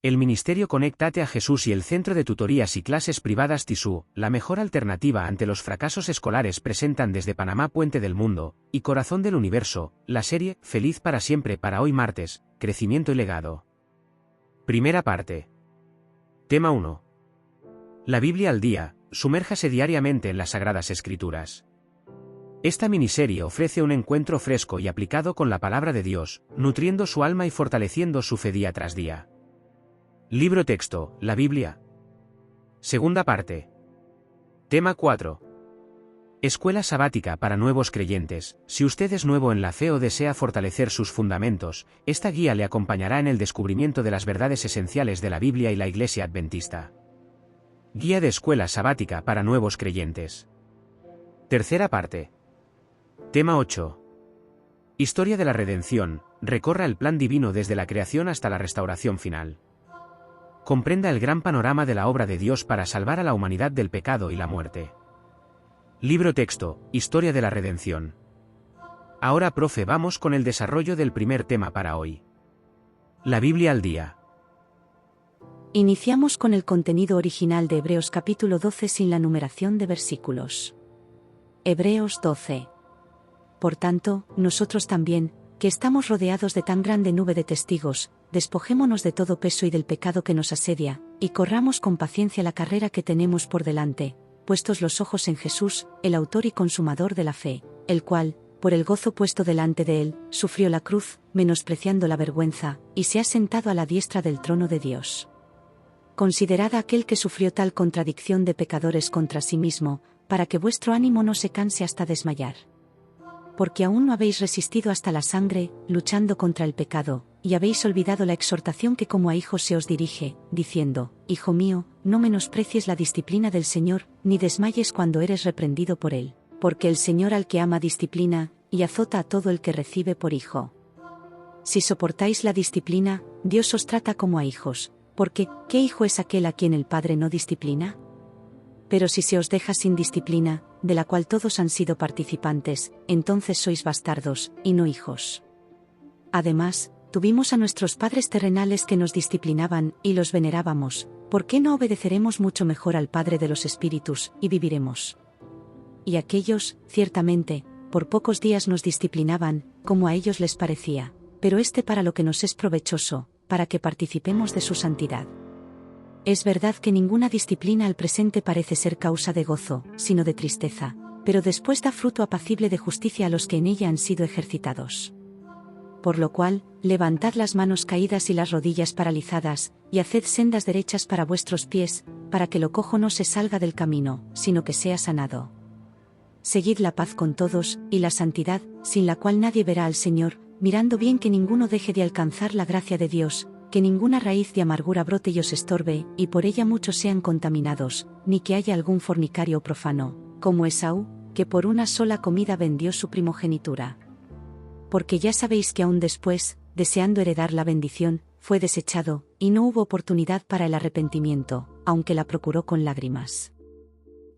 El Ministerio Conéctate a Jesús y el Centro de Tutorías y Clases Privadas TISU, la mejor alternativa ante los fracasos escolares, presentan desde Panamá, Puente del Mundo, y Corazón del Universo, la serie Feliz para siempre para hoy martes, Crecimiento y Legado. Primera parte. Tema 1. La Biblia al día, sumérjase diariamente en las Sagradas Escrituras. Esta miniserie ofrece un encuentro fresco y aplicado con la Palabra de Dios, nutriendo su alma y fortaleciendo su fe día tras día. Libro texto, la Biblia. Segunda parte. Tema 4. Escuela sabática para nuevos creyentes. Si usted es nuevo en la fe o desea fortalecer sus fundamentos, esta guía le acompañará en el descubrimiento de las verdades esenciales de la Biblia y la Iglesia Adventista. Guía de escuela sabática para nuevos creyentes. Tercera parte. Tema 8. Historia de la redención. Recorra el plan divino desde la creación hasta la restauración final. Comprenda el gran panorama de la obra de Dios para salvar a la humanidad del pecado y la muerte. Libro texto, Historia de la redención. Ahora, profe, vamos con el desarrollo del primer tema para hoy. La Biblia al día. Iniciamos con el contenido original de Hebreos capítulo 12 sin la numeración de versículos. Hebreos 12. Por tanto, nosotros también, que estamos rodeados de tan grande nube de testigos, despojémonos de todo peso y del pecado que nos asedia, y corramos con paciencia la carrera que tenemos por delante, puestos los ojos en Jesús, el autor y consumador de la fe, el cual, por el gozo puesto delante de él, sufrió la cruz, menospreciando la vergüenza, y se ha sentado a la diestra del trono de Dios. Considerad a aquel que sufrió tal contradicción de pecadores contra sí mismo, para que vuestro ánimo no se canse hasta desmayar. Porque aún no habéis resistido hasta la sangre, luchando contra el pecado, y habéis olvidado la exhortación que como a hijos se os dirige, diciendo: Hijo mío, no menosprecies la disciplina del Señor, ni desmayes cuando eres reprendido por él, porque el Señor al que ama disciplina, y azota a todo el que recibe por hijo. Si soportáis la disciplina, Dios os trata como a hijos, porque ¿qué hijo es aquel a quien el Padre no disciplina? Pero si se os deja sin disciplina, de la cual todos han sido participantes, entonces sois bastardos, y no hijos. Además, tuvimos a nuestros padres terrenales que nos disciplinaban, y los venerábamos. ¿Por qué no obedeceremos mucho mejor al Padre de los Espíritus, y viviremos? Y aquellos, ciertamente, por pocos días nos disciplinaban, como a ellos les parecía, pero para lo que nos es provechoso, para que participemos de su santidad. Es verdad que ninguna disciplina al presente parece ser causa de gozo, sino de tristeza, pero después da fruto apacible de justicia a los que en ella han sido ejercitados. Por lo cual, levantad las manos caídas y las rodillas paralizadas, y haced sendas derechas para vuestros pies, para que lo cojo no se salga del camino, sino que sea sanado. Seguid la paz con todos, y la santidad, sin la cual nadie verá al Señor, mirando bien que ninguno deje de alcanzar la gracia de Dios, que ninguna raíz de amargura brote y os estorbe, y por ella muchos sean contaminados, ni que haya algún fornicario profano, como Esaú, que por una sola comida vendió su primogenitura. Porque ya sabéis que aún después, deseando heredar la bendición, fue desechado, y no hubo oportunidad para el arrepentimiento, aunque la procuró con lágrimas.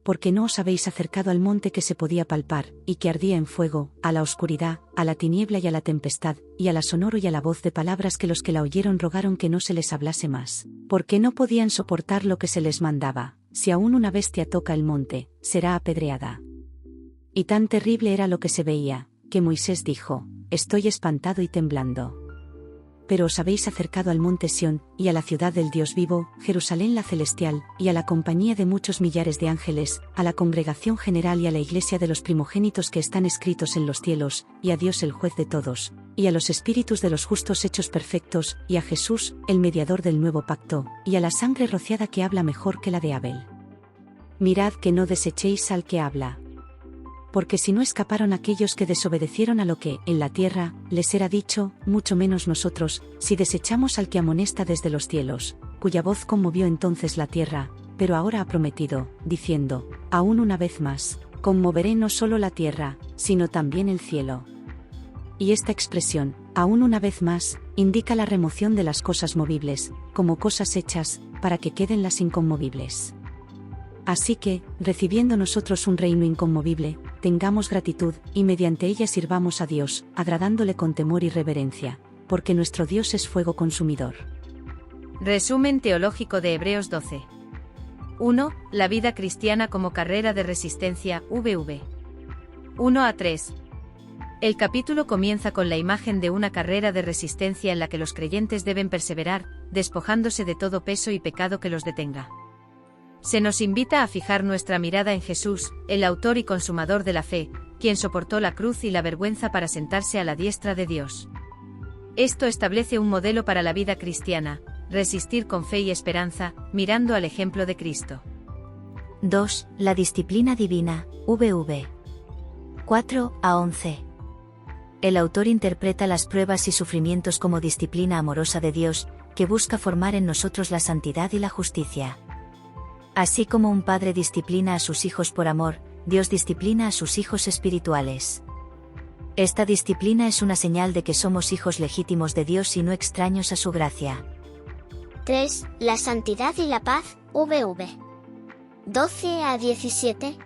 Porque no os habéis acercado al monte que se podía palpar, y que ardía en fuego, a la oscuridad, a la tiniebla y a la tempestad, y a la sonoro y a la voz de palabras que los que la oyeron rogaron que no se les hablase más, porque no podían soportar lo que se les mandaba. Si aún una bestia toca el monte, será apedreada. Y tan terrible era lo que se veía, que Moisés dijo: Estoy espantado y temblando. Pero os habéis acercado al monte Sión, y a la ciudad del Dios vivo, Jerusalén la celestial, y a la compañía de muchos millares de ángeles, a la congregación general y a la iglesia de los primogénitos que están escritos en los cielos, y a Dios el juez de todos, y a los espíritus de los justos hechos perfectos, y a Jesús, el mediador del nuevo pacto, y a la sangre rociada que habla mejor que la de Abel. Mirad que no desechéis al que habla. Porque si no escaparon aquellos que desobedecieron a lo que, en la tierra, les era dicho, mucho menos nosotros, si desechamos al que amonesta desde los cielos, cuya voz conmovió entonces la tierra, pero ahora ha prometido, diciendo: aún una vez más, conmoveré no solo la tierra, sino también el cielo. Y esta expresión, aún una vez más, indica la remoción de las cosas movibles, como cosas hechas, para que queden las inconmovibles. Así que, recibiendo nosotros un reino inconmovible, tengamos gratitud, y mediante ella sirvamos a Dios, agradándole con temor y reverencia, porque nuestro Dios es fuego consumidor. Resumen teológico de Hebreos 12. 1. La vida cristiana como carrera de resistencia, VV. 1 a 3. El capítulo comienza con la imagen de una carrera de resistencia en la que los creyentes deben perseverar, despojándose de todo peso y pecado que los detenga. Se nos invita a fijar nuestra mirada en Jesús, el autor y consumador de la fe, quien soportó la cruz y la vergüenza para sentarse a la diestra de Dios. Esto establece un modelo para la vida cristiana: resistir con fe y esperanza, mirando al ejemplo de Cristo. 2. La disciplina divina, VV. 4 a 11. El autor interpreta las pruebas y sufrimientos como disciplina amorosa de Dios, que busca formar en nosotros la santidad y la justicia. Así como un padre disciplina a sus hijos por amor, Dios disciplina a sus hijos espirituales. Esta disciplina es una señal de que somos hijos legítimos de Dios y no extraños a su gracia. 3. La santidad y la paz, VV. 12 a 17.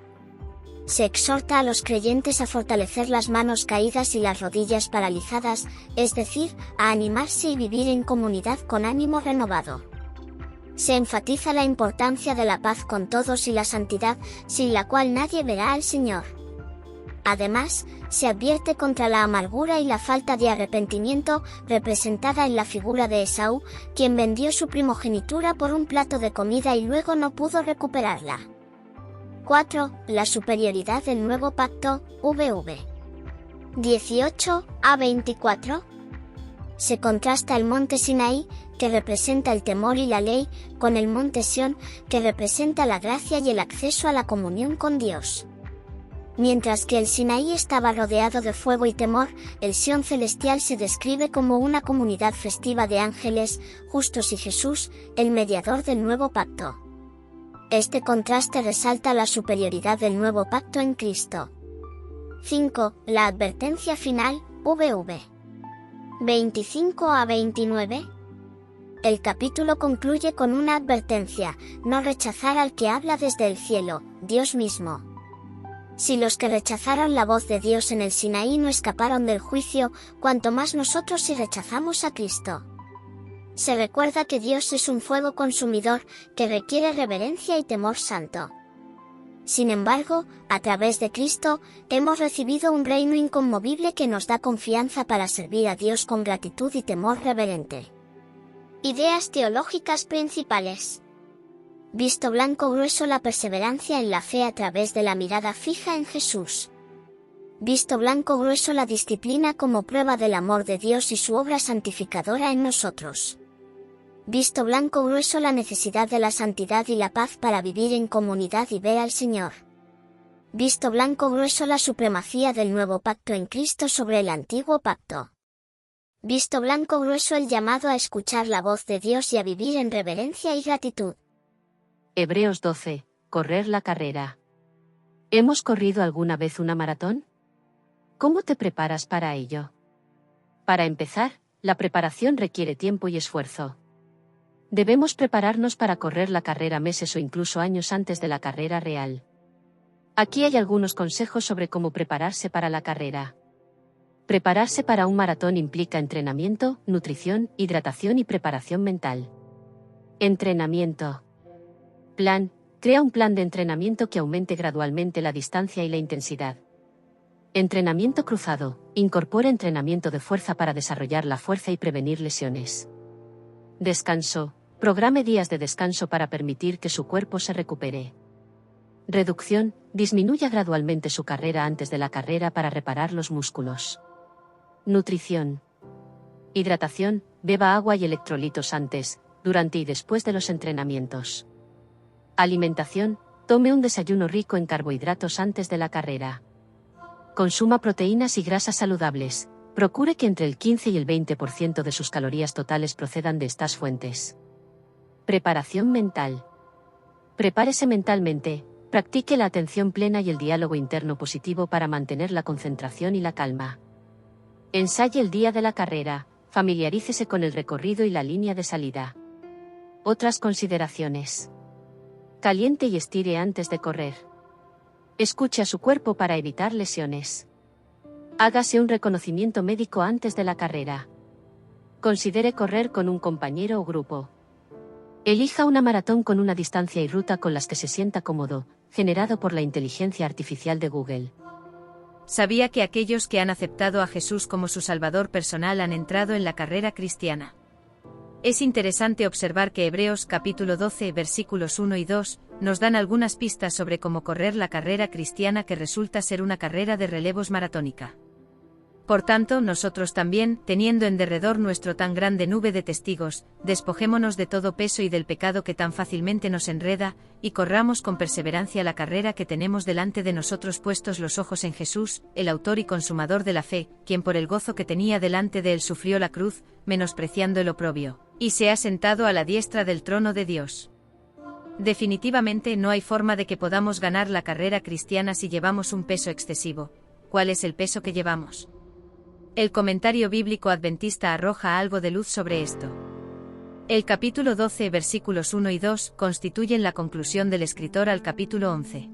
Se exhorta a los creyentes a fortalecer las manos caídas y las rodillas paralizadas, es decir, a animarse y vivir en comunidad con ánimo renovado. Se enfatiza la importancia de la paz con todos y la santidad, sin la cual nadie verá al Señor. Además, se advierte contra la amargura y la falta de arrepentimiento, representada en la figura de Esaú, quien vendió su primogenitura por un plato de comida y luego no pudo recuperarla. 4. La superioridad del nuevo pacto, VV. 18 a 24. Se contrasta el monte Sinaí, que representa el temor y la ley, con el monte Sión, que representa la gracia y el acceso a la comunión con Dios. Mientras que el Sinaí estaba rodeado de fuego y temor, el Sión celestial se describe como una comunidad festiva de ángeles, justos y Jesús, el mediador del nuevo pacto. Este contraste resalta la superioridad del nuevo pacto en Cristo. 5. La advertencia final, VV. 25 a 29. El capítulo concluye con una advertencia: no rechazar al que habla desde el cielo, Dios mismo. Si los que rechazaron la voz de Dios en el Sinaí no escaparon del juicio, cuanto más nosotros si rechazamos a Cristo. Se recuerda que Dios es un fuego consumidor, que requiere reverencia y temor santo. Sin embargo, a través de Cristo, hemos recibido un reino inconmovible que nos da confianza para servir a Dios con gratitud y temor reverente. Ideas teológicas principales. Visto blanco grueso: la perseverancia en la fe a través de la mirada fija en Jesús. Visto blanco grueso: la disciplina como prueba del amor de Dios y su obra santificadora en nosotros. Visto blanco grueso: la necesidad de la santidad y la paz para vivir en comunidad y ver al Señor. Visto blanco grueso: la supremacía del nuevo pacto en Cristo sobre el antiguo pacto. Visto blanco grueso: el llamado a escuchar la voz de Dios y a vivir en reverencia y gratitud. Hebreos 12. Correr la carrera. ¿Hemos corrido alguna vez una maratón? ¿Cómo te preparas para ello? Para empezar, la preparación requiere tiempo y esfuerzo. Debemos prepararnos para correr la carrera meses o incluso años antes de la carrera real. Aquí hay algunos consejos sobre cómo prepararse para la carrera. Prepararse para un maratón implica entrenamiento, nutrición, hidratación y preparación mental. Entrenamiento. Plan. Crea un plan de entrenamiento que aumente gradualmente la distancia y la intensidad. Entrenamiento cruzado. Incorpora entrenamiento de fuerza para desarrollar la fuerza y prevenir lesiones. Descanso. Programe días de descanso para permitir que su cuerpo se recupere. Reducción. Disminuya gradualmente su carrera antes de la carrera para reparar los músculos. Nutrición. Hidratación. Beba agua y electrolitos antes, durante y después de los entrenamientos. Alimentación. Tome un desayuno rico en carbohidratos antes de la carrera. Consuma proteínas y grasas saludables. Procure que entre el 15 y el 20% de sus calorías totales procedan de estas fuentes. Preparación mental. Prepárese mentalmente, practique la atención plena y el diálogo interno positivo para mantener la concentración y la calma. Ensaye el día de la carrera, familiarícese con el recorrido y la línea de salida. Otras consideraciones. Caliente y estire antes de correr. Escuche a su cuerpo para evitar lesiones. Hágase un reconocimiento médico antes de la carrera. Considere correr con un compañero o grupo. Elija una maratón con una distancia y ruta con las que se sienta cómodo, generado por la inteligencia artificial de Google. Sabía que aquellos que han aceptado a Jesús como su Salvador personal han entrado en la carrera cristiana. Es interesante observar que Hebreos capítulo 12 versículos 1 y 2 nos dan algunas pistas sobre cómo correr la carrera cristiana, que resulta ser una carrera de relevos maratónica. Por tanto, nosotros también, teniendo en derredor nuestro tan grande nube de testigos, despojémonos de todo peso y del pecado que tan fácilmente nos enreda, y corramos con perseverancia la carrera que tenemos delante de nosotros, puestos los ojos en Jesús, el autor y consumador de la fe, quien por el gozo que tenía delante de él sufrió la cruz, menospreciando el oprobio, y se ha sentado a la diestra del trono de Dios. Definitivamente no hay forma de que podamos ganar la carrera cristiana si llevamos un peso excesivo. ¿Cuál es el peso que llevamos? El comentario bíblico adventista arroja algo de luz sobre esto. El capítulo 12 versículos 1 y 2 constituyen la conclusión del escritor al capítulo 11.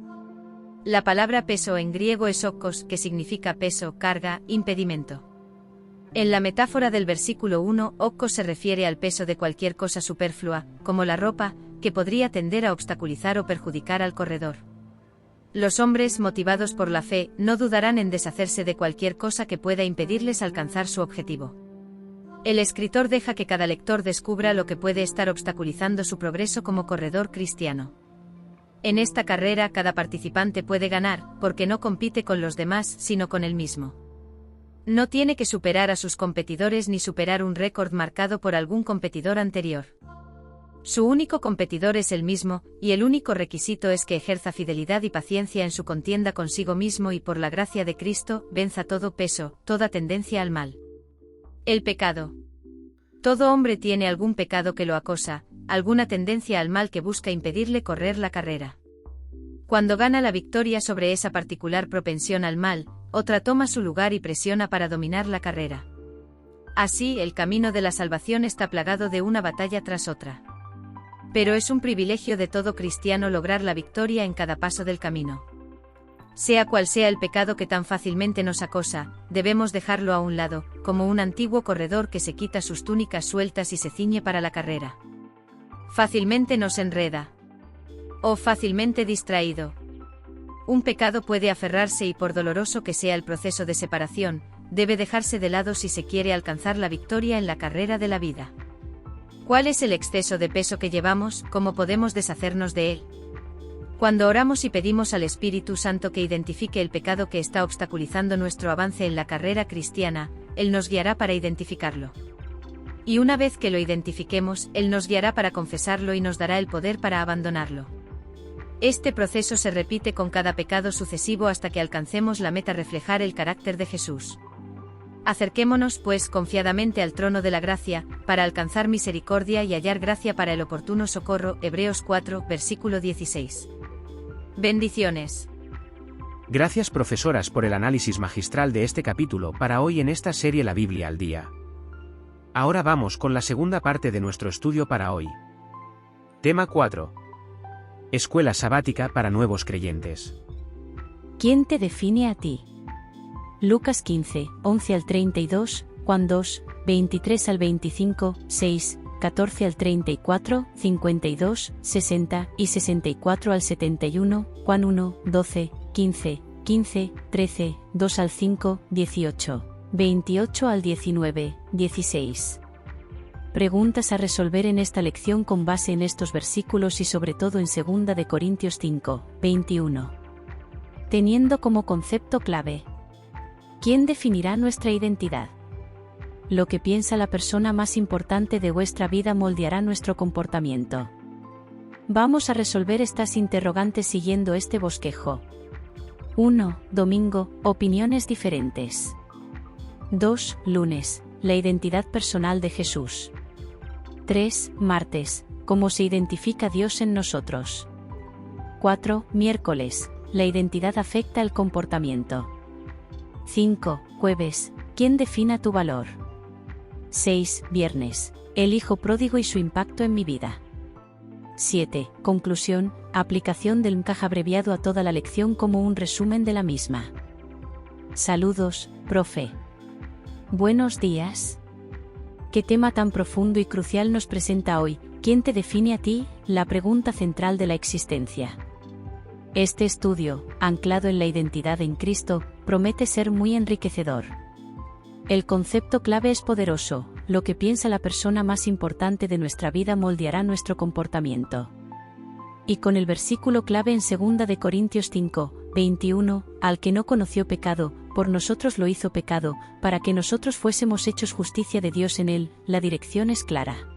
La palabra peso en griego es okkos, que significa peso, carga, impedimento. En la metáfora del versículo 1, okkos se refiere al peso de cualquier cosa superflua, como la ropa, que podría tender a obstaculizar o perjudicar al corredor. Los hombres, motivados por la fe, no dudarán en deshacerse de cualquier cosa que pueda impedirles alcanzar su objetivo. El escritor deja que cada lector descubra lo que puede estar obstaculizando su progreso como corredor cristiano. En esta carrera cada participante puede ganar, porque no compite con los demás, sino con él mismo. No tiene que superar a sus competidores ni superar un récord marcado por algún competidor anterior. Su único competidor es él mismo, y el único requisito es que ejerza fidelidad y paciencia en su contienda consigo mismo y, por la gracia de Cristo, venza todo peso, toda tendencia al mal. El pecado. Todo hombre tiene algún pecado que lo acosa, alguna tendencia al mal que busca impedirle correr la carrera. Cuando gana la victoria sobre esa particular propensión al mal, otra toma su lugar y presiona para dominar la carrera. Así, el camino de la salvación está plagado de una batalla tras otra. Pero es un privilegio de todo cristiano lograr la victoria en cada paso del camino. Sea cual sea el pecado que tan fácilmente nos acosa, debemos dejarlo a un lado, como un antiguo corredor que se quita sus túnicas sueltas y se ciñe para la carrera. Fácilmente nos enreda. O fácilmente distraído. Un pecado puede aferrarse y, por doloroso que sea el proceso de separación, debe dejarse de lado si se quiere alcanzar la victoria en la carrera de la vida. ¿Cuál es el exceso de peso que llevamos? ¿Cómo podemos deshacernos de él? Cuando oramos y pedimos al Espíritu Santo que identifique el pecado que está obstaculizando nuestro avance en la carrera cristiana, Él nos guiará para identificarlo. Y una vez que lo identifiquemos, Él nos guiará para confesarlo y nos dará el poder para abandonarlo. Este proceso se repite con cada pecado sucesivo hasta que alcancemos la meta: reflejar el carácter de Jesús. Acerquémonos, pues, confiadamente al trono de la gracia, para alcanzar misericordia y hallar gracia para el oportuno socorro. Hebreos 4, versículo 16. Bendiciones. Gracias, profesoras, por el análisis magistral de este capítulo para hoy en esta serie La Biblia al Día. Ahora vamos con la segunda parte de nuestro estudio para hoy. Tema 4. Escuela sabática para nuevos creyentes. ¿Quién te define a ti? Lucas 15, 11 al 32, Juan 2, 23 al 25, 6, 14 al 34, 52, 60 y 64 al 71, Juan 1, 12, 15, 15, 13, 2 al 5, 18, 28 al 19, 16. Preguntas a resolver en esta lección con base en estos versículos y sobre todo en 2 de Corintios 5, 21. Teniendo como concepto clave: ¿quién definirá nuestra identidad? Lo que piensa la persona más importante de vuestra vida moldeará nuestro comportamiento. Vamos a resolver estas interrogantes siguiendo este bosquejo. 1. Domingo, opiniones diferentes. 2. Lunes, la identidad personal de Jesús. 3. Martes, cómo se identifica Dios en nosotros. 4. Miércoles, la identidad afecta el comportamiento. 5. Jueves, ¿quién defina tu valor? 6. Viernes, el hijo pródigo y su impacto en mi vida. 7. Conclusión, aplicación del MCAJ abreviado a toda la lección como un resumen de la misma. Saludos, profe. Buenos días. ¿Qué tema tan profundo y crucial nos presenta hoy? ¿Quién te define a ti? La pregunta central de la existencia. Este estudio, anclado en la identidad en Cristo, promete ser muy enriquecedor. El concepto clave es poderoso: lo que piensa la persona más importante de nuestra vida moldeará nuestro comportamiento. Y con el versículo clave en 2 de Corintios 5, 21, al que no conoció pecado, por nosotros lo hizo pecado, para que nosotros fuésemos hechos justicia de Dios en él, la dirección es clara.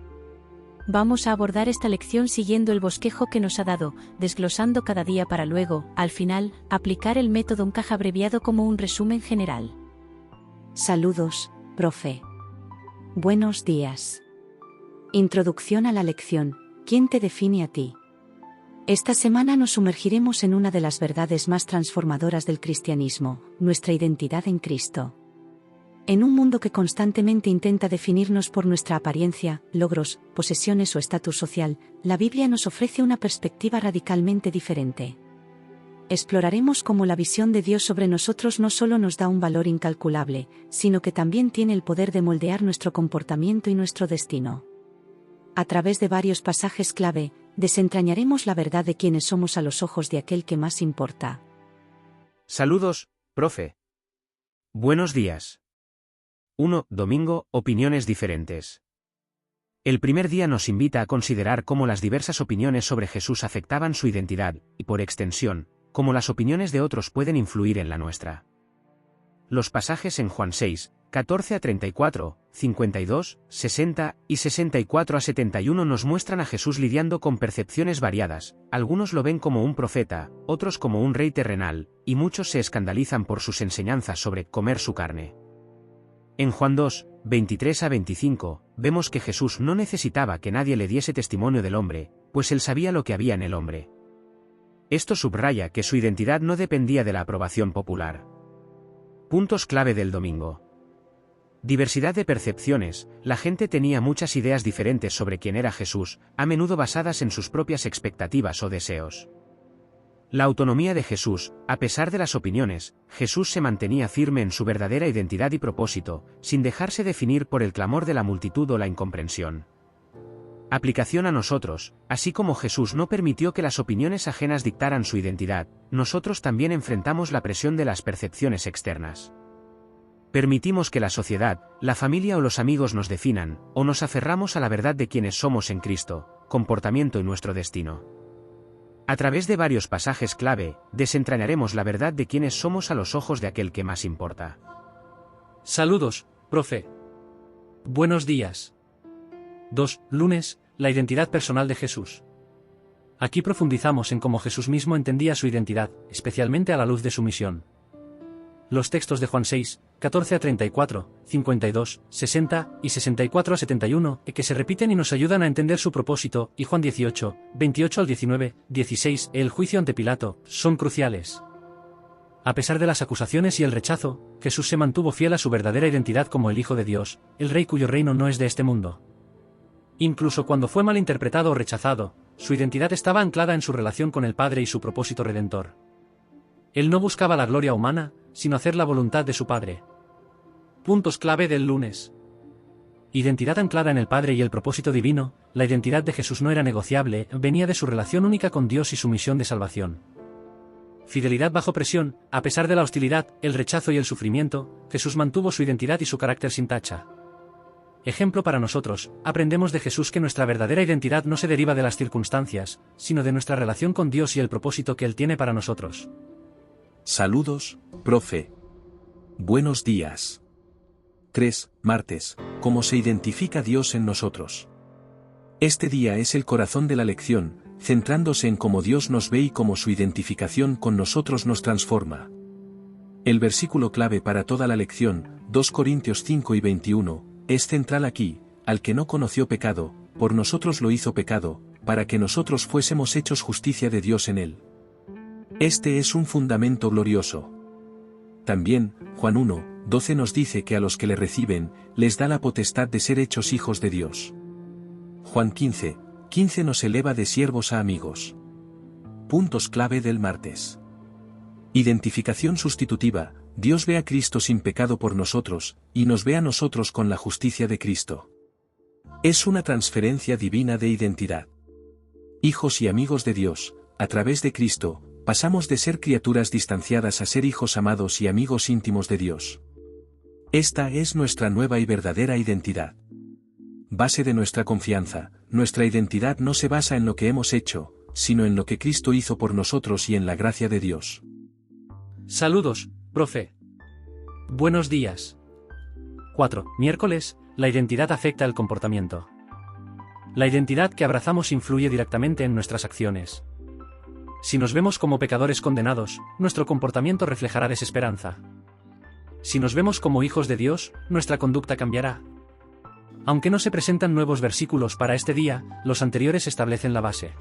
Vamos a abordar esta lección siguiendo el bosquejo que nos ha dado, desglosando cada día para luego, al final, aplicar el método MCAJ abreviado como un resumen general. Saludos, profe. Buenos días. Introducción a la lección: ¿quién te define a ti? Esta semana nos sumergiremos en una de las verdades más transformadoras del cristianismo: nuestra identidad en Cristo. En un mundo que constantemente intenta definirnos por nuestra apariencia, logros, posesiones o estatus social, la Biblia nos ofrece una perspectiva radicalmente diferente. Exploraremos cómo la visión de Dios sobre nosotros no solo nos da un valor incalculable, sino que también tiene el poder de moldear nuestro comportamiento y nuestro destino. A través de varios pasajes clave, desentrañaremos la verdad de quiénes somos a los ojos de aquel que más importa. Saludos, profe. Buenos días. 1. Domingo, opiniones diferentes. El primer día nos invita a considerar cómo las diversas opiniones sobre Jesús afectaban su identidad, y por extensión, cómo las opiniones de otros pueden influir en la nuestra. Los pasajes en Juan 6, 14 a 34, 52, 60 y 64 a 71 nos muestran a Jesús lidiando con percepciones variadas. Algunos lo ven como un profeta, otros como un rey terrenal, y muchos se escandalizan por sus enseñanzas sobre comer su carne. En Juan 2, 23 a 25, vemos que Jesús no necesitaba que nadie le diese testimonio del hombre, pues él sabía lo que había en el hombre. Esto subraya que su identidad no dependía de la aprobación popular. Puntos clave del domingo. Diversidad de percepciones. La gente tenía muchas ideas diferentes sobre quién era Jesús, a menudo basadas en sus propias expectativas o deseos. La autonomía de Jesús. A pesar de las opiniones, Jesús se mantenía firme en su verdadera identidad y propósito, sin dejarse definir por el clamor de la multitud o la incomprensión. Aplicación a nosotros. Así como Jesús no permitió que las opiniones ajenas dictaran su identidad, nosotros también enfrentamos la presión de las percepciones externas. Permitimos que la sociedad, la familia o los amigos nos definan, o nos aferramos a la verdad de quienes somos en Cristo, comportamiento y nuestro destino. A través de varios pasajes clave, desentrañaremos la verdad de quiénes somos a los ojos de aquel que más importa. Saludos, profe. Buenos días. 2. Lunes, la identidad personal de Jesús. Aquí profundizamos en cómo Jesús mismo entendía su identidad, especialmente a la luz de su misión. Los textos de Juan 6, 14 a 34, 52, 60 y 64 a 71, que se repiten y nos ayudan a entender su propósito, y Juan 18, 28 al 19, 16, el juicio ante Pilato, son cruciales. A pesar de las acusaciones y el rechazo, Jesús se mantuvo fiel a su verdadera identidad como el Hijo de Dios, el Rey cuyo reino no es de este mundo. Incluso cuando fue malinterpretado o rechazado, su identidad estaba anclada en su relación con el Padre y su propósito redentor. Él no buscaba la gloria humana, sino hacer la voluntad de su Padre. Puntos clave del lunes. Identidad anclada en el Padre y el propósito divino. La identidad de Jesús no era negociable, venía de su relación única con Dios y su misión de salvación. Fidelidad bajo presión. A pesar de la hostilidad, el rechazo y el sufrimiento, Jesús mantuvo su identidad y su carácter sin tacha. Ejemplo para nosotros, aprendemos de Jesús que nuestra verdadera identidad no se deriva de las circunstancias, sino de nuestra relación con Dios y el propósito que Él tiene para nosotros. Saludos, profe. Buenos días. 3. Martes. ¿Cómo se identifica Dios en nosotros? Este día es el corazón de la lección, centrándose en cómo Dios nos ve y cómo su identificación con nosotros nos transforma. El versículo clave para toda la lección, 2 Corintios 5 y 21, es central aquí: al que no conoció pecado, por nosotros lo hizo pecado, para que nosotros fuésemos hechos justicia de Dios en él. Este es un fundamento glorioso. También, Juan 1, 12 nos dice que a los que le reciben, les da la potestad de ser hechos hijos de Dios. Juan 15, 15 nos eleva de siervos a amigos. Puntos clave del martes. Identificación sustitutiva. Dios ve a Cristo sin pecado por nosotros, y nos ve a nosotros con la justicia de Cristo. Es una transferencia divina de identidad. Hijos y amigos de Dios, a través de Cristo, pasamos de ser criaturas distanciadas a ser hijos amados y amigos íntimos de Dios. Esta es nuestra nueva y verdadera identidad. Base de nuestra confianza, nuestra identidad no se basa en lo que hemos hecho, sino en lo que Cristo hizo por nosotros y en la gracia de Dios. Saludos, profe. Buenos días. 4. Miércoles, la identidad afecta el comportamiento. La identidad que abrazamos influye directamente en nuestras acciones. Si nos vemos como pecadores condenados, nuestro comportamiento reflejará desesperanza. Si nos vemos como hijos de Dios, nuestra conducta cambiará. Aunque no se presentan nuevos versículos para este día, los anteriores establecen la base.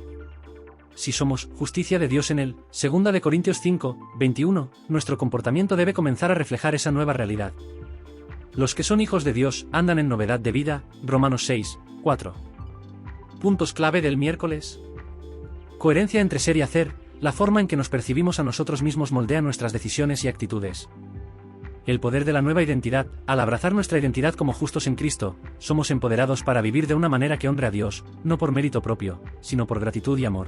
Si somos justicia de Dios en Él, 2 de Corintios 5, 21, nuestro comportamiento debe comenzar a reflejar esa nueva realidad. Los que son hijos de Dios andan en novedad de vida, Romanos 6, 4. Puntos clave del miércoles. Coherencia entre ser y hacer, la forma en que nos percibimos a nosotros mismos moldea nuestras decisiones y actitudes. El poder de la nueva identidad, al abrazar nuestra identidad como justos en Cristo, somos empoderados para vivir de una manera que honre a Dios, no por mérito propio, sino por gratitud y amor.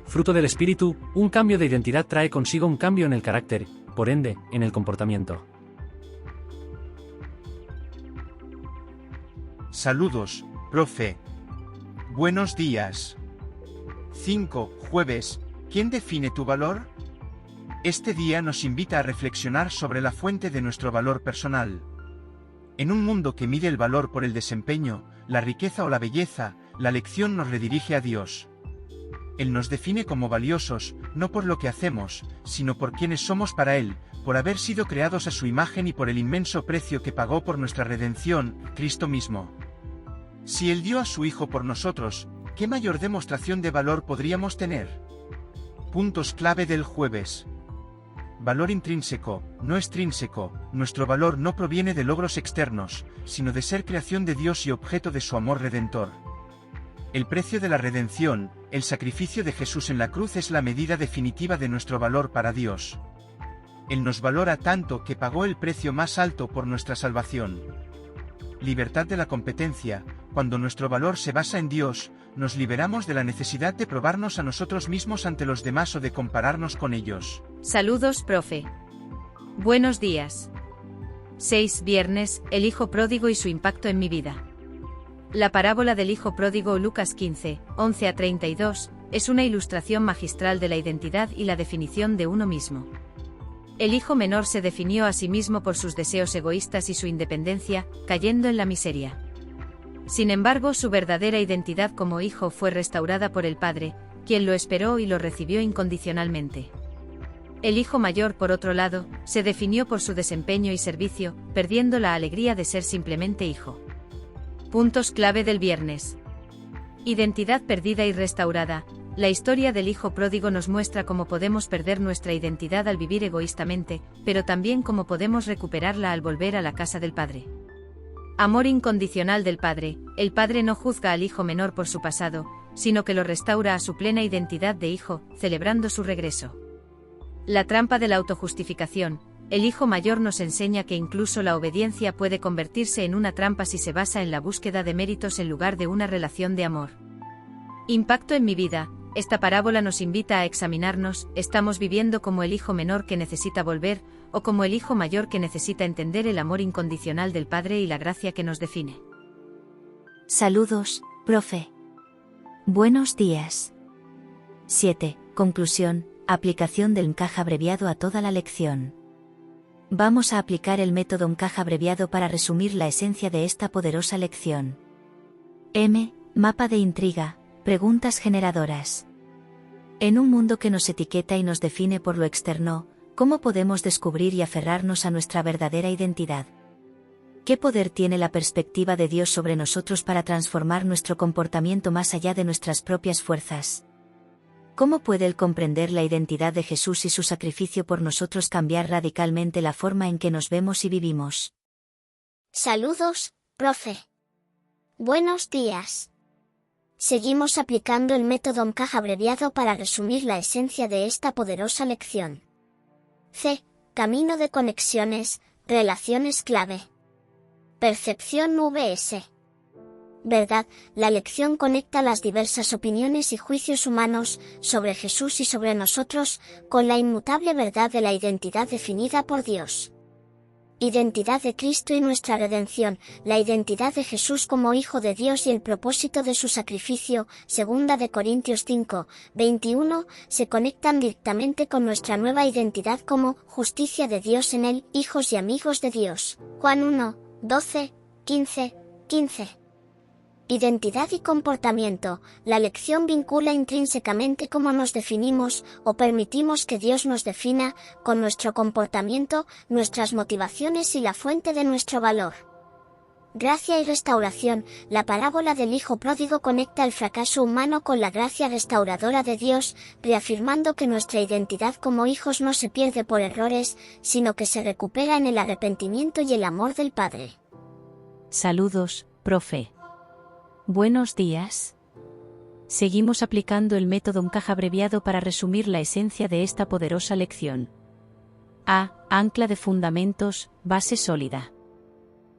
Fruto del Espíritu, un cambio de identidad trae consigo un cambio en el carácter, por ende, en el comportamiento. Saludos, profe. Buenos días. 5. Jueves. ¿Quién define tu valor? Este día nos invita a reflexionar sobre la fuente de nuestro valor personal. En un mundo que mide el valor por el desempeño, la riqueza o la belleza, la lección nos redirige a Dios. Él nos define como valiosos, no por lo que hacemos, sino por quienes somos para Él, por haber sido creados a su imagen y por el inmenso precio que pagó por nuestra redención, Cristo mismo. Si Él dio a su Hijo por nosotros, ¿qué mayor demostración de valor podríamos tener? Puntos clave del jueves. Valor intrínseco, no extrínseco. Nuestro valor no proviene de logros externos, sino de ser creación de Dios y objeto de su amor redentor. El precio de la redención, el sacrificio de Jesús en la cruz es la medida definitiva de nuestro valor para Dios. Él nos valora tanto que pagó el precio más alto por nuestra salvación. Libertad de la competencia. Cuando nuestro valor se basa en Dios, nos liberamos de la necesidad de probarnos a nosotros mismos ante los demás o de compararnos con ellos. Saludos, profe. Buenos días. 6. Viernes, el hijo pródigo y su impacto en mi vida. La parábola del hijo pródigo, Lucas 15, 11 a 32, es una ilustración magistral de la identidad y la definición de uno mismo. El hijo menor se definió a sí mismo por sus deseos egoístas y su independencia, cayendo en la miseria. Sin embargo, su verdadera identidad como hijo fue restaurada por el padre, quien lo esperó y lo recibió incondicionalmente. El hijo mayor, por otro lado, se definió por su desempeño y servicio, perdiendo la alegría de ser simplemente hijo. Puntos clave del viernes. Identidad perdida y restaurada. La historia del hijo pródigo nos muestra cómo podemos perder nuestra identidad al vivir egoístamente, pero también cómo podemos recuperarla al volver a la casa del Padre. Amor incondicional del Padre. El Padre no juzga al hijo menor por su pasado, sino que lo restaura a su plena identidad de hijo, celebrando su regreso. La trampa de la autojustificación. El hijo mayor nos enseña que incluso la obediencia puede convertirse en una trampa si se basa en la búsqueda de méritos en lugar de una relación de amor. Impacto en mi vida. Esta parábola nos invita a examinarnos, ¿estamos viviendo como el hijo menor que necesita volver, o como el hijo mayor que necesita entender el amor incondicional del Padre y la gracia que nos define? Saludos, profe. Buenos días. 7. Conclusión, aplicación del MCAJ abreviado a toda la lección. Vamos a aplicar el método MCAJ abreviado para resumir la esencia de esta poderosa lección. M. Mapa de intriga. Preguntas generadoras. En un mundo que nos etiqueta y nos define por lo externo, ¿cómo podemos descubrir y aferrarnos a nuestra verdadera identidad? ¿Qué poder tiene la perspectiva de Dios sobre nosotros para transformar nuestro comportamiento más allá de nuestras propias fuerzas? ¿Cómo puede el comprender la identidad de Jesús y su sacrificio por nosotros cambiar radicalmente la forma en que nos vemos y vivimos? Saludos, profe. Buenos días. Seguimos aplicando el método MCAJ abreviado para resumir la esencia de esta poderosa lección. C. Camino de conexiones, relaciones clave. Percepción VS. verdad, la lección conecta las diversas opiniones y juicios humanos sobre Jesús y sobre nosotros, con la inmutable verdad de la identidad definida por Dios. Identidad de Cristo y nuestra redención, la identidad de Jesús como Hijo de Dios y el propósito de su sacrificio, 2 Corintios 5, 21, se conectan directamente con nuestra nueva identidad como justicia de Dios en Él, hijos y amigos de Dios. Juan 1, 12, 15, 15. Identidad y comportamiento. La lección vincula intrínsecamente cómo nos definimos, o permitimos que Dios nos defina, con nuestro comportamiento, nuestras motivaciones y la fuente de nuestro valor. Gracia y restauración. La parábola del Hijo Pródigo conecta el fracaso humano con la gracia restauradora de Dios, reafirmando que nuestra identidad como hijos no se pierde por errores, sino que se recupera en el arrepentimiento y el amor del Padre. Saludos, profe. Buenos días. Seguimos aplicando el método MCAJ abreviado para resumir la esencia de esta poderosa lección. A. Ancla de fundamentos, base sólida.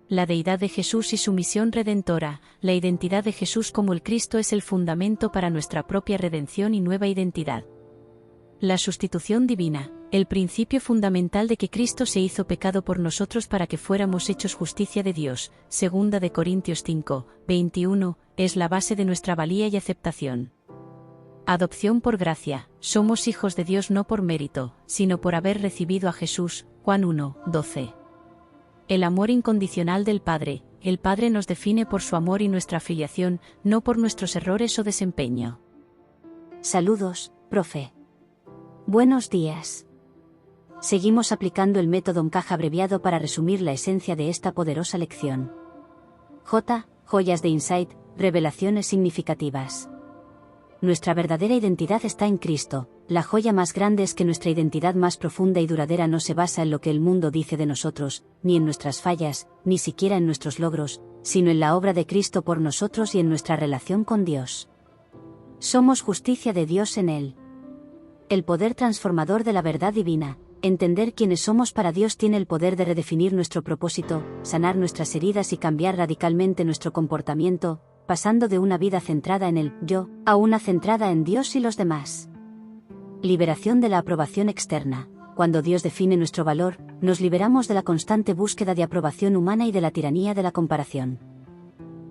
La deidad de Jesús y su misión redentora. La identidad de Jesús como el Cristo es el fundamento para nuestra propia redención y nueva identidad. La sustitución divina. El principio fundamental de que Cristo se hizo pecado por nosotros para que fuéramos hechos justicia de Dios, 2 Corintios 5, 21, es la base de nuestra valía y aceptación. Adopción por gracia. Somos hijos de Dios no por mérito, sino por haber recibido a Jesús, Juan 1, 12. El amor incondicional del Padre. El Padre nos define por su amor y nuestra afiliación, no por nuestros errores o desempeño. Saludos, profe. Buenos días. Seguimos aplicando el método MCAJ abreviado para resumir la esencia de esta poderosa lección. J. Joyas de Insight, revelaciones significativas. Nuestra verdadera identidad está en Cristo. La joya más grande es que nuestra identidad más profunda y duradera no se basa en lo que el mundo dice de nosotros, ni en nuestras fallas, ni siquiera en nuestros logros, sino en la obra de Cristo por nosotros y en nuestra relación con Dios. Somos justicia de Dios en Él. El poder transformador de la verdad divina. Entender quiénes somos para Dios tiene el poder de redefinir nuestro propósito, sanar nuestras heridas y cambiar radicalmente nuestro comportamiento, pasando de una vida centrada en el yo, a una centrada en Dios y los demás. Liberación de la aprobación externa. Cuando Dios define nuestro valor, nos liberamos de la constante búsqueda de aprobación humana y de la tiranía de la comparación.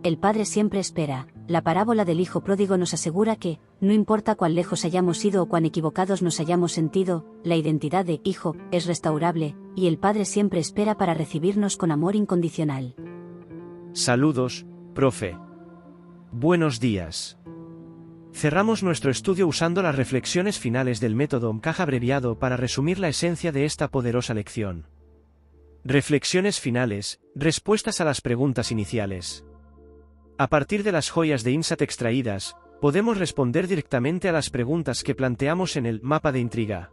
El Padre siempre espera. La parábola del Hijo Pródigo nos asegura que, no importa cuán lejos hayamos ido o cuán equivocados nos hayamos sentido, la identidad de Hijo es restaurable, y el Padre siempre espera para recibirnos con amor incondicional. Saludos, profe. Buenos días. Cerramos nuestro estudio usando las reflexiones finales del método MCAJ abreviado para resumir la esencia de esta poderosa lección. Reflexiones finales, respuestas a las preguntas iniciales. A partir de las joyas de Insight extraídas, podemos responder directamente a las preguntas que planteamos en el mapa de intriga.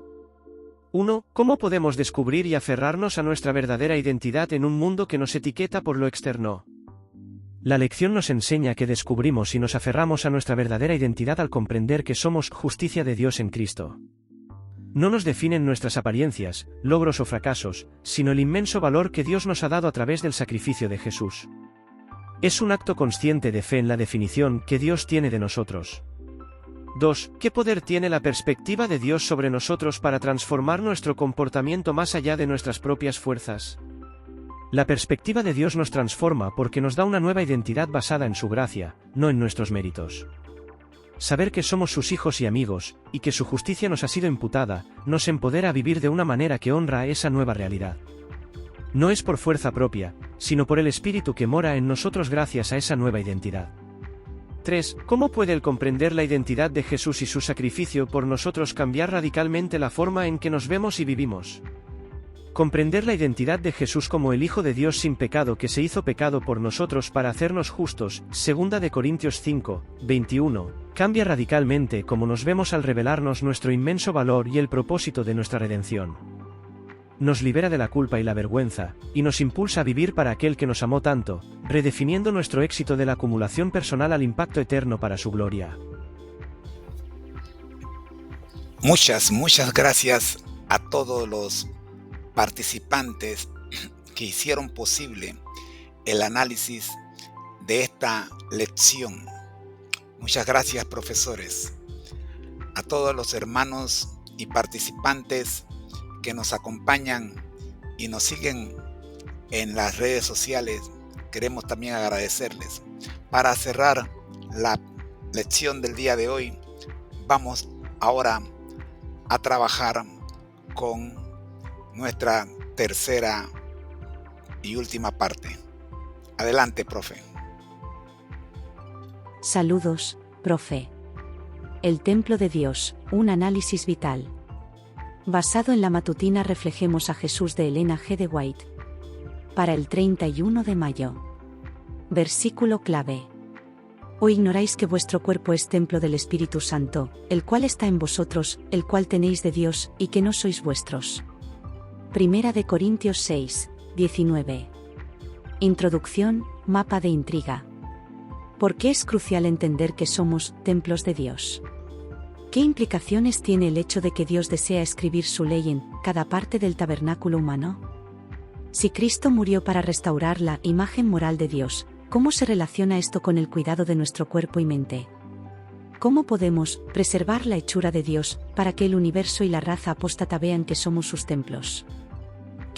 1. ¿Cómo podemos descubrir y aferrarnos a nuestra verdadera identidad en un mundo que nos etiqueta por lo externo? La lección nos enseña que descubrimos y nos aferramos a nuestra verdadera identidad al comprender que somos justicia de Dios en Cristo. No nos definen nuestras apariencias, logros o fracasos, sino el inmenso valor que Dios nos ha dado a través del sacrificio de Jesús. Es un acto consciente de fe en la definición que Dios tiene de nosotros. 2. ¿Qué poder tiene la perspectiva de Dios sobre nosotros para transformar nuestro comportamiento más allá de nuestras propias fuerzas? La perspectiva de Dios nos transforma porque nos da una nueva identidad basada en su gracia, no en nuestros méritos. Saber que somos sus hijos y amigos, y que su justicia nos ha sido imputada, nos empodera a vivir de una manera que honra a esa nueva realidad. No es por fuerza propia, sino por el Espíritu que mora en nosotros gracias a esa nueva identidad. 3. ¿Cómo puede el comprender la identidad de Jesús y su sacrificio por nosotros cambiar radicalmente la forma en que nos vemos y vivimos? Comprender la identidad de Jesús como el Hijo de Dios sin pecado que se hizo pecado por nosotros para hacernos justos, 2 Corintios 5, 21, cambia radicalmente cómo nos vemos al revelarnos nuestro inmenso valor y el propósito de nuestra redención. Nos libera de la culpa y la vergüenza, y nos impulsa a vivir para aquel que nos amó tanto, redefiniendo nuestro éxito de la acumulación personal al impacto eterno para su gloria. Muchas gracias a todos los participantes que hicieron posible el análisis de esta lección. Muchas gracias, profesores. A todos los hermanos y participantes que nos acompañan y nos siguen en las redes sociales, queremos también agradecerles. Para cerrar la lección del día de hoy, vamos ahora a trabajar con nuestra tercera y última parte. Adelante, profe. Saludos, profe. El templo de Dios, un análisis vital. Basado en la matutina Reflejemos a Jesús de Elena G. de White. Para el 31 de mayo. Versículo clave. ¿O ignoráis que vuestro cuerpo es templo del Espíritu Santo, el cual está en vosotros, el cual tenéis de Dios, y que no sois vuestros? Primera de Corintios 6, 19. Introducción, mapa de intriga. ¿Por qué es crucial entender que somos templos de Dios? ¿Qué implicaciones tiene el hecho de que Dios desea escribir su ley en cada parte del tabernáculo humano? Si Cristo murió para restaurar la imagen moral de Dios, ¿cómo se relaciona esto con el cuidado de nuestro cuerpo y mente? ¿Cómo podemos preservar la hechura de Dios para que el universo y la raza apóstata vean que somos sus templos?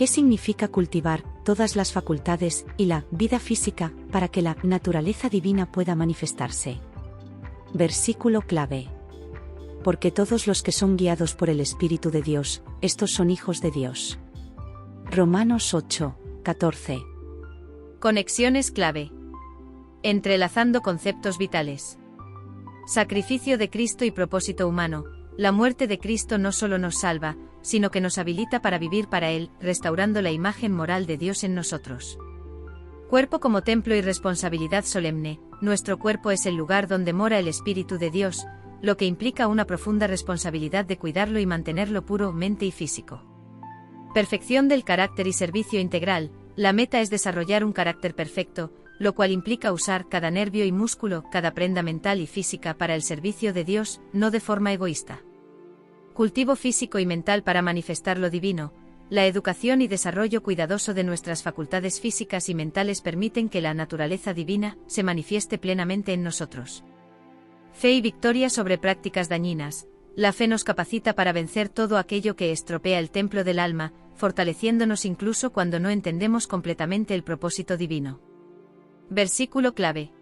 ¿Qué significa cultivar todas las facultades y la vida física para que la naturaleza divina pueda manifestarse? Versículo clave. Porque todos los que son guiados por el Espíritu de Dios, estos son hijos de Dios. Romanos 8, 14. Conexiones clave. Entrelazando conceptos vitales. Sacrificio de Cristo y propósito humano. La muerte de Cristo no solo nos salva, sino que nos habilita para vivir para Él, restaurando la imagen moral de Dios en nosotros. Cuerpo como templo y responsabilidad solemne. Nuestro cuerpo es el lugar donde mora el Espíritu de Dios, lo que implica una profunda responsabilidad de cuidarlo y mantenerlo puro, mente y físico. Perfección del carácter y servicio integral. La meta es desarrollar un carácter perfecto, lo cual implica usar cada nervio y músculo, cada prenda mental y física para el servicio de Dios, no de forma egoísta. Cultivo físico y mental para manifestar lo divino. La educación y desarrollo cuidadoso de nuestras facultades físicas y mentales permiten que la naturaleza divina se manifieste plenamente en nosotros. Fe y victoria sobre prácticas dañinas. La fe nos capacita para vencer todo aquello que estropea el templo del alma, fortaleciéndonos incluso cuando no entendemos completamente el propósito divino. Versículo clave.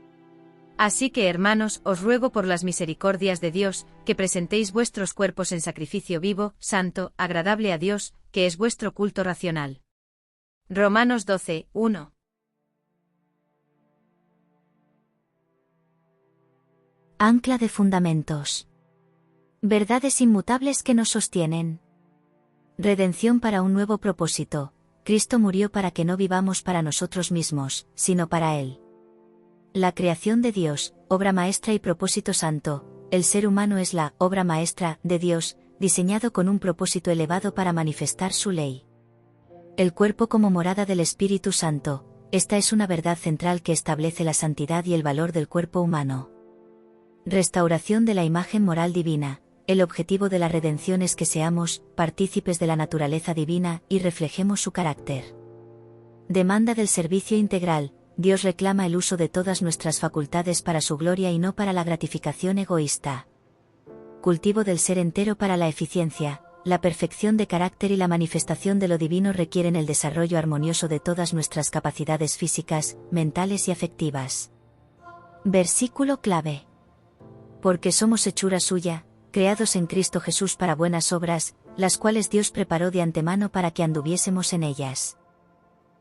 Así que, hermanos, os ruego por las misericordias de Dios, que presentéis vuestros cuerpos en sacrificio vivo, santo, agradable a Dios, que es vuestro culto racional. Romanos 12, 1. Ancla de fundamentos. Verdades inmutables que nos sostienen. Redención para un nuevo propósito. Cristo murió para que no vivamos para nosotros mismos, sino para Él. La creación de Dios, obra maestra y propósito santo. El ser humano es la obra maestra de Dios, diseñado con un propósito elevado para manifestar su ley. El cuerpo como morada del Espíritu Santo. Esta es una verdad central que establece la santidad y el valor del cuerpo humano. Restauración de la imagen moral divina. El objetivo de la redención es que seamos partícipes de la naturaleza divina y reflejemos su carácter. Demanda del servicio integral. Dios reclama el uso de todas nuestras facultades para su gloria y no para la gratificación egoísta. Cultivo del ser entero para la eficiencia. La perfección de carácter y la manifestación de lo divino requieren el desarrollo armonioso de todas nuestras capacidades físicas, mentales y afectivas. Versículo clave. Porque somos hechura suya, creados en Cristo Jesús para buenas obras, las cuales Dios preparó de antemano para que anduviésemos en ellas.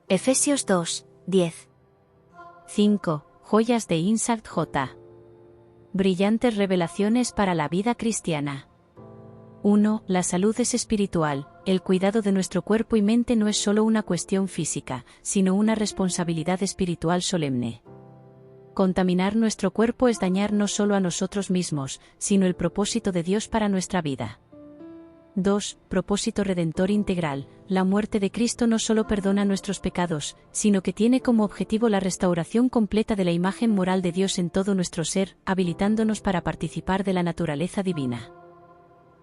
Efesios 2, 10. 5. Joyas de Insert J. Brillantes revelaciones para la vida cristiana. 1. La salud es espiritual. El cuidado de nuestro cuerpo y mente no es solo una cuestión física, sino una responsabilidad espiritual solemne. Contaminar nuestro cuerpo es dañar no solo a nosotros mismos, sino el propósito de Dios para nuestra vida. 2. Propósito redentor integral. La muerte de Cristo no solo perdona nuestros pecados, sino que tiene como objetivo la restauración completa de la imagen moral de Dios en todo nuestro ser, habilitándonos para participar de la naturaleza divina.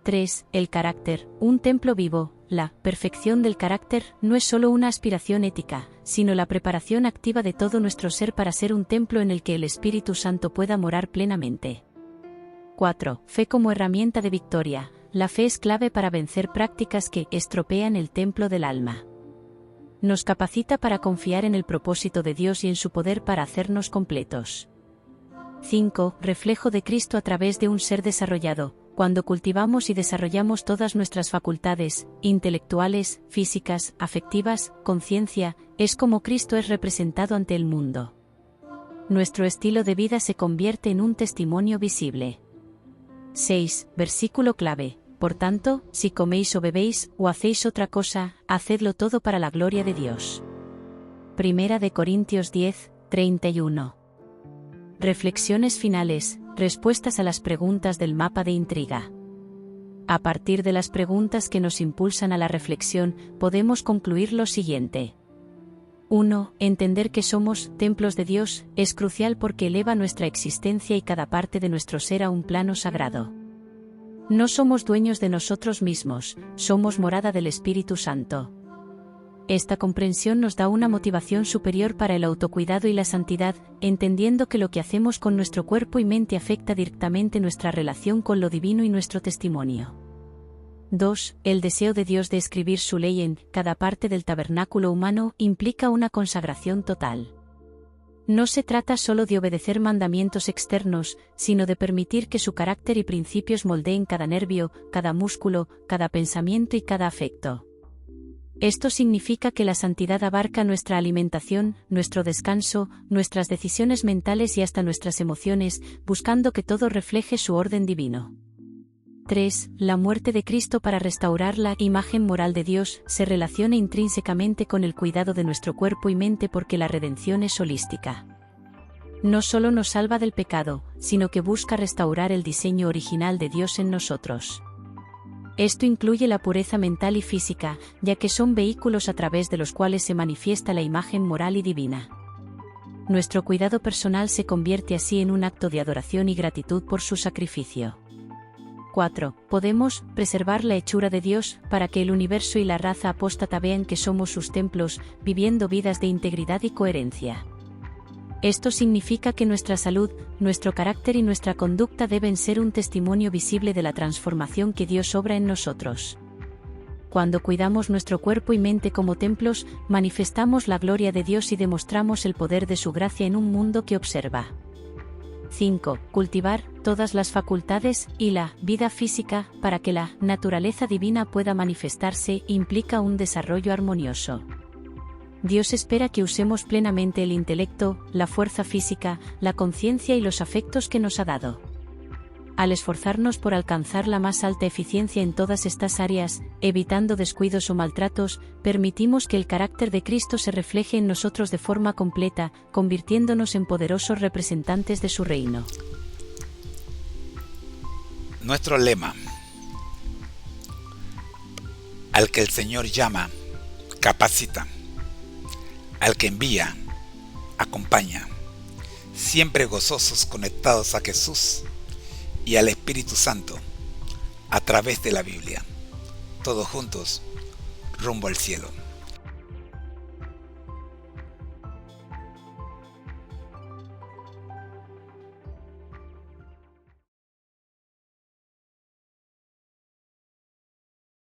3. El carácter. Un templo vivo. la perfección del carácter no es solo una aspiración ética, sino la preparación activa de todo nuestro ser para ser un templo en el que el Espíritu Santo pueda morar plenamente. 4. Fe como herramienta de victoria. La fe es clave para vencer prácticas que estropean el templo del alma. Nos capacita para confiar en el propósito de Dios y en su poder para hacernos completos. 5. Reflejo de Cristo a través de un ser desarrollado. Cuando cultivamos y desarrollamos todas nuestras facultades, intelectuales, físicas, afectivas, conciencia, es como Cristo es representado ante el mundo. Nuestro estilo de vida se convierte en un testimonio visible. 6. Versículo clave. Por tanto, si coméis o bebéis, o hacéis otra cosa, hacedlo todo para la gloria de Dios. Primera de Corintios 10, 31. Reflexiones finales, respuestas a las preguntas del mapa de intriga. A partir de las preguntas que nos impulsan a la reflexión, podemos concluir lo siguiente. 1. Entender que somos templos de Dios es crucial porque eleva nuestra existencia y cada parte de nuestro ser a un plano sagrado. No somos dueños de nosotros mismos, somos morada del Espíritu Santo. Esta comprensión nos da una motivación superior para el autocuidado y la santidad, entendiendo que lo que hacemos con nuestro cuerpo y mente afecta directamente nuestra relación con lo divino y nuestro testimonio. 2. El deseo de Dios de escribir su ley en cada parte del tabernáculo humano implica una consagración total. No se trata solo de obedecer mandamientos externos, sino de permitir que su carácter y principios moldeen cada nervio, cada músculo, cada pensamiento y cada afecto. Esto significa que la santidad abarca nuestra alimentación, nuestro descanso, nuestras decisiones mentales y hasta nuestras emociones, buscando que todo refleje su orden divino. 3. La muerte de Cristo para restaurar la imagen moral de Dios se relaciona intrínsecamente con el cuidado de nuestro cuerpo y mente porque la redención es holística. No solo nos salva del pecado, sino que busca restaurar el diseño original de Dios en nosotros. Esto incluye la pureza mental y física, ya que son vehículos a través de los cuales se manifiesta la imagen moral y divina. Nuestro cuidado personal se convierte así en un acto de adoración y gratitud por su sacrificio. 4. Podemos preservar la hechura de Dios para que el universo y la raza apóstata vean que somos sus templos, viviendo vidas de integridad y coherencia. Esto significa que nuestra salud, nuestro carácter y nuestra conducta deben ser un testimonio visible de la transformación que Dios obra en nosotros. Cuando cuidamos nuestro cuerpo y mente como templos, manifestamos la gloria de Dios y demostramos el poder de su gracia en un mundo que observa. 5. Cultivar todas las facultades y la vida física para que la naturaleza divina pueda manifestarse implica un desarrollo armonioso. Dios espera que usemos plenamente el intelecto, la fuerza física, la conciencia y los afectos que nos ha dado. Al esforzarnos por alcanzar la más alta eficiencia en todas estas áreas, evitando descuidos o maltratos, permitimos que el carácter de Cristo se refleje en nosotros de forma completa, convirtiéndonos en poderosos representantes de su reino. Nuestro lema: al que el Señor llama, capacita; al que envía, acompaña. Siempre gozosos conectados a Jesús y al Espíritu Santo a través de la Biblia. Todos juntos, rumbo al cielo.